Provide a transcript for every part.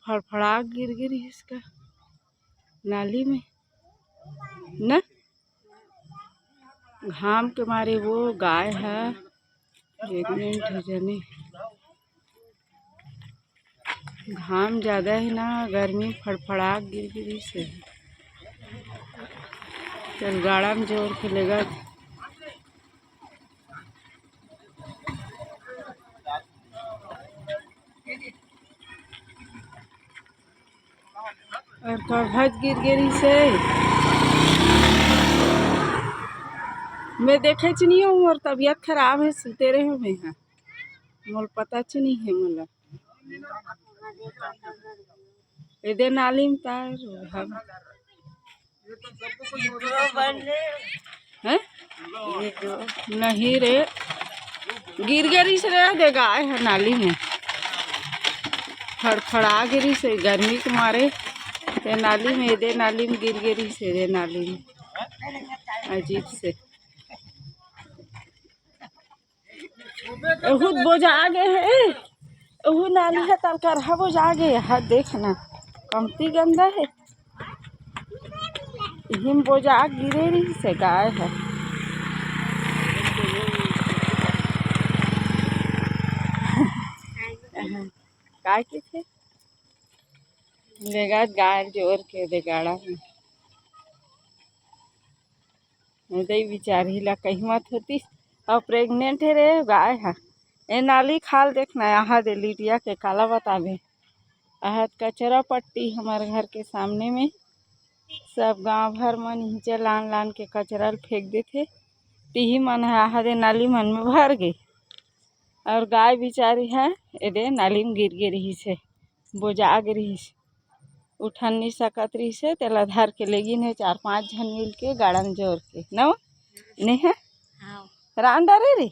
फड़फड़ा गिर गिरी इसका नाली में न। घाम के मारे वो गाय है प्रेग्नेंट है जने। घाम ज़्यादा है ना, गर्मी फड़फड़ा गिर गिरी से। चल गाड़ा में जोर के लेगा। और कभज गिर गिरी से मैं देखे नहीं हूँ और तबीयत खराब है सुते रहे मैं हाँ मोल पता नहीं है मोला इधे नाली में तार हम है नहीं रे गिर गिरी से रे दे गाय है नाली में फड़फड़ा गिरी से गर्मी के मारे ते नाली में दे नाली में गिर गिरी से दे नाली में अजीब से बहुत बोझा आगे है वो नाली है तल कर बोझ आगे है देखना कमती गंदा है हिम बोझा गिरे रही से गाय है गाय के थे लेगा गाय जोर के दे गाड़ा में दे बिचारी ला कहीं मत होती और प्रेग्नेंट है रे गाय है ए नाली खाल देखना यहाँ दे लिटिया के काला बतावे आहत कचरा पट्टी हमारे घर के सामने में सब गांव भर मन नीचे लान लान के कचरा फेंक देते तिही मन है आहा दे नाली मन में भर गई और गाय बिचारी है एदे नाली में गिर गिर रही से बोझा गिरी से उठन नहीं सकत रही से तेला धर के लेगिन है 4-5 जन मिल के गाड़ा में जोर के न नहीं है रान डरे रे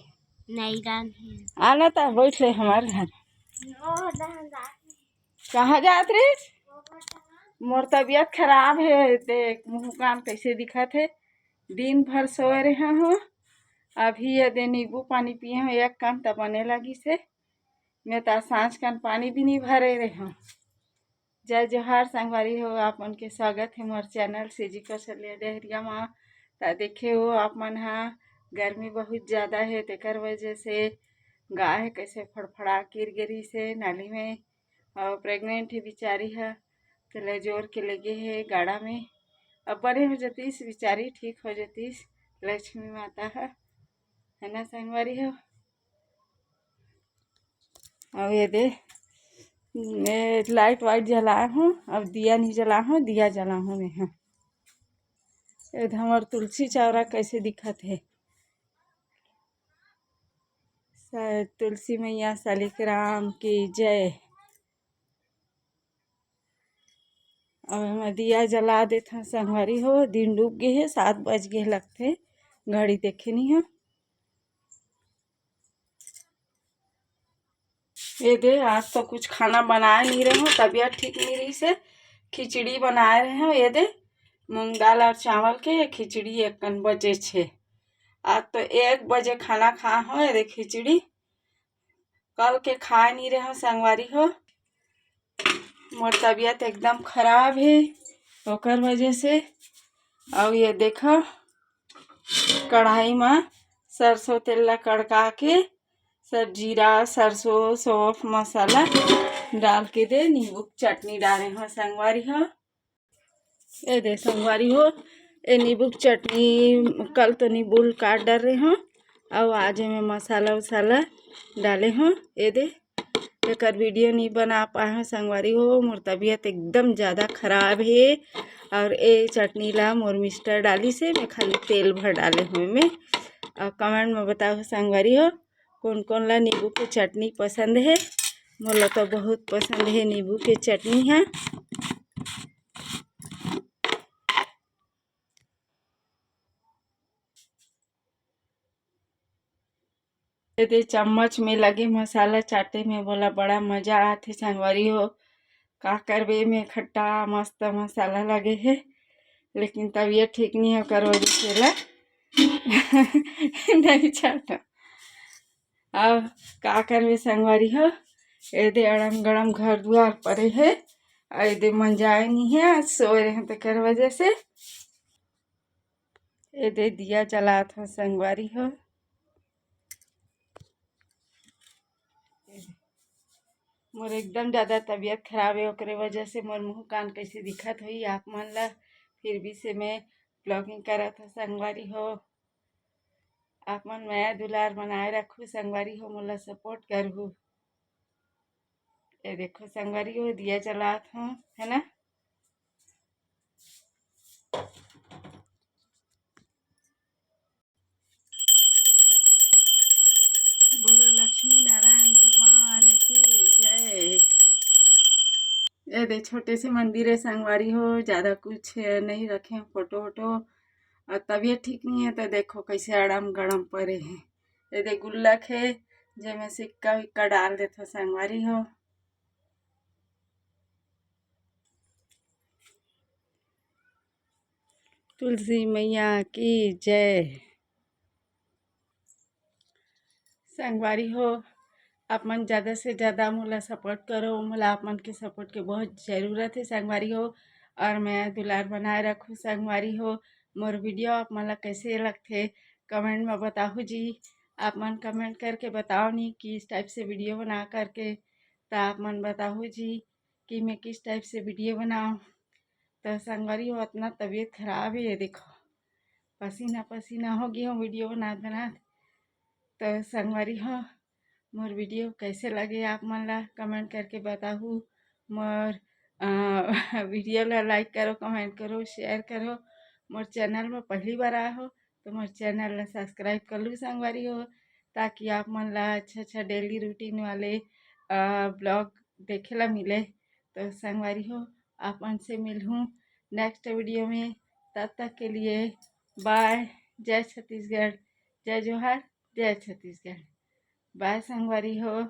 नहीं रान आना था बैठ ले हमारे घर कहाँ जात रे मोर तबीयत खराब है देख मुँह कान कैसे दिखत है दिन भर सोए रहे हूँ अभी यदि नींबू पानी पिए हूँ एक कान तब बने लगी से मैं तो सांझ कान पानी भी नहीं भरे रहे हूँ। जय जोहार संगवारी हो आप मन के स्वागत है मोर चैनल से जी कौशल्या डेहरिया माँ ता देखे हो आप मन हाँ गर्मी बहुत ज़्यादा है तेकर वजह से गाय कैसे फड़फड़ा गिर गिरी से नाली में और प्रेग्नेंट है बिचारी है तो ले जोर के लगे है गाड़ा में अब बड़े हो जतीस बिचारी ठीक हो जतीस लक्ष्मी माता है ना संगवारी हो। अब ये दे मैं लाइट वाइट जलाया हूँ अब दिया नहीं जला हूँ दिया जला हूँ मैं हाँ इधर हमार तुलसी चौरा कैसे दिखत है तुलसी मैया शालिग्राम की जय। अब मैं दिया जला देता संगवारी हो दिन डूब गए है 7 बज गए लगते घड़ी देखे नहीं हो ये दे आज तो कुछ खाना बनाए नहीं रहे हूँ तबीयत ठीक नहीं रही से खिचड़ी बनाए रहे हैं ये दे मूंग दाल और चावल के खिचड़ी 1 बजे 6 आज तो 1 बजे खाना खा हो ये दे खिचड़ी कल के खाए नहीं रहे हो संगवारी हो मोर तबीयत एकदम खराब है ओकर वजह से। और ये देखो कढ़ाई में सरसों तेल ला कड़का के सब जीरा सरसों सौंफ मसाला डाल के दे नींबू चटनी डाले हो संगवारी हो ये दे संगवारी हो ये नींबू चटनी कल तो नींबू काट डाल रहे हो और आज में मसाला वसाला डाले हो ये दे एक वीडियो नहीं बना पाए हो संगवारी हो मोर तबीयत एकदम ज़्यादा खराब है और ये चटनी ला मोर मिस्टर डाली से मैं खाली तेल भर डाले हुए में और कमेंट में बताओ संगवारी हो कौन कौन ला नींबू की चटनी पसंद है मोला तो बहुत पसंद है नींबू की चटनी है। ये चम्मच में लगे मसाला चाटे में बोला बड़ा मजा आते संगवारी हो का करबे में खट्टा मस्त मसाला लगे है लेकिन तबीयत ठीक नहीं है कर वजह से नहीं चाटा अब का करवे संगवारी हो, एदे अड़म गड़म घर द्वार परे है, एदे मंजाए नहीं है, आज सोए रहे तेकर वजह से। एदे दिया जलात हो संगवारी हो। मोर एकदम ज़्यादा तबीयत खराब है, ओकरे वजह से मोर मुँह कान कैसे दिखत हुई आप मन ला, फिर भी से मैं ब्लॉगिंग करत हो संगवारी हो। आप मन माया दुलार बनाए रखू संगवारी हो, मोला सपोर्ट करहू। ये देखो संगवारी हो, दिया जलात हूँ, है ना। बोलो लक्ष्मी नारायण भगवान की जय। ये दे छोटे से मंदिर है संगवारी हो, ज़्यादा कुछ नहीं रखे हैं फोटो वोटो, और तबीयत ठीक नहीं है तो देखो कैसे अड़म गड़म परे हैं। ये दे गुल्लक है जिसमें सिक्का विक्का डाल देते संगवारी हो। तुलसी मैया की जय। संगवारी हो, आप मन ज़्यादा से ज़्यादा मोला सपोर्ट करो, मोला आप मन के सपोर्ट के बहुत ज़रूरत है संगवारी हो, और मैं दुलार बनाए रखूँ संगवारी हो। मोर वीडियो आप मन ला कैसे लगते कमेंट में बताओ जी। आप मन कमेंट करके बताओ नहीं कि इस टाइप से वीडियो बना करके, तो आप मन बताओ जी कि मैं किस टाइप से वीडियो बनाऊँ। तो संगवारी हो, इतना तबीयत खराब है, ये देखो पसीना पसीना हो गया हूँ वीडियो बना। तो संगवारी हो, मोर वीडियो कैसे लगे आप मन ला कमेंट करके बताहू। मोर वीडियो ला लाइक करो, कमेंट करो, शेयर करो। मोर चैनल में पहली बार आए हो तो मोर चैनल ला सब्सक्राइब कर लो संगवारी हो, ताकि आप मन ला अच्छा डेली रूटीन वाले ब्लॉग देखे ला मिले। तो संगवारी हो, आप मन से मिलूँ नेक्स्ट वीडियो में, तब तक के लिए बाय। जय छत्तीसगढ़, जय जोहार, जय छत्तीसगढ़। बाय संगवारी हो।